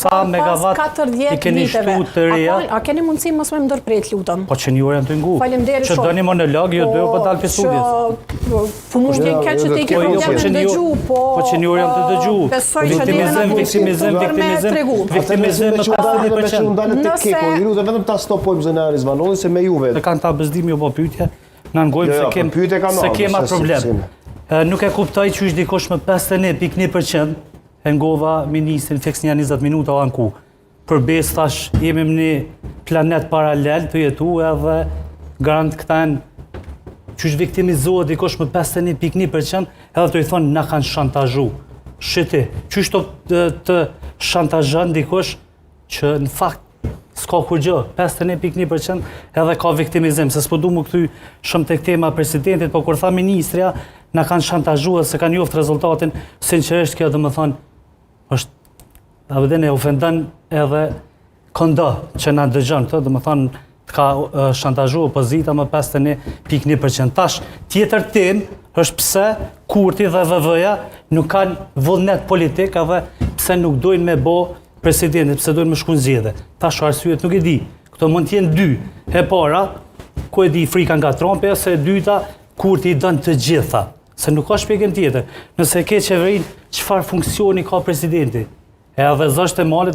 sa megawatt i keni shtu të reja? A keni mundësi mos me më ndërpret, lutëm? Po që njërë janë të ngu. Faleminderit Që do një monolog, jo do po dalë për studjes. Fëmujnë keq që ti ke probleme në dëgju, po... Po që njërë janë të dëgju. Besoj që një në viktimizim me 50%. Vetëm ta stopojmë zënari Zvanolli se me juve. Të kanë ta bëzdimi o po pytje, në ngojmë se kem atë problem. Nuk e kuptoj që është dikosh me 51.1% e ngova ministrin fiks një 20 minuta o anku. Për bes thash jemi në një planet paralel të jetu edhe garant këtan që është viktimizohet dikosh me 51.1% edhe të i thonë na kanë shantazhu. Shiti, që është të shantazhan dikosh që në fakt s'ka kur gjë, 51.1% edhe ka viktimizim, se s'po du më këty shumë të tema presidentit, po kur tha ministria, na kanë shantazhu se kanë joft rezultatin, sinqerisht kjo dhe më thonë, është, e ofendan edhe kondo që na dëgjon këtë, dhe më thonë, të ka shantazhu opozita më 51.1%. Tash, tjetër tim është pse Kurti dhe VV-ja nuk kanë vullnet politik, edhe pse nuk dojnë me bo presidentit, pse dojnë me shku në zgjedhje. Tash arsyet nuk e di. Këto mund t'jenë dy. E para, ku e di frika nga Trumpi, se e dyta, Kurti i dënë të gjitha. Se nuk ka shpjegim tjetër. Nëse ke qeverin, çfarë funksioni ka presidenti? Edhe zështë e malit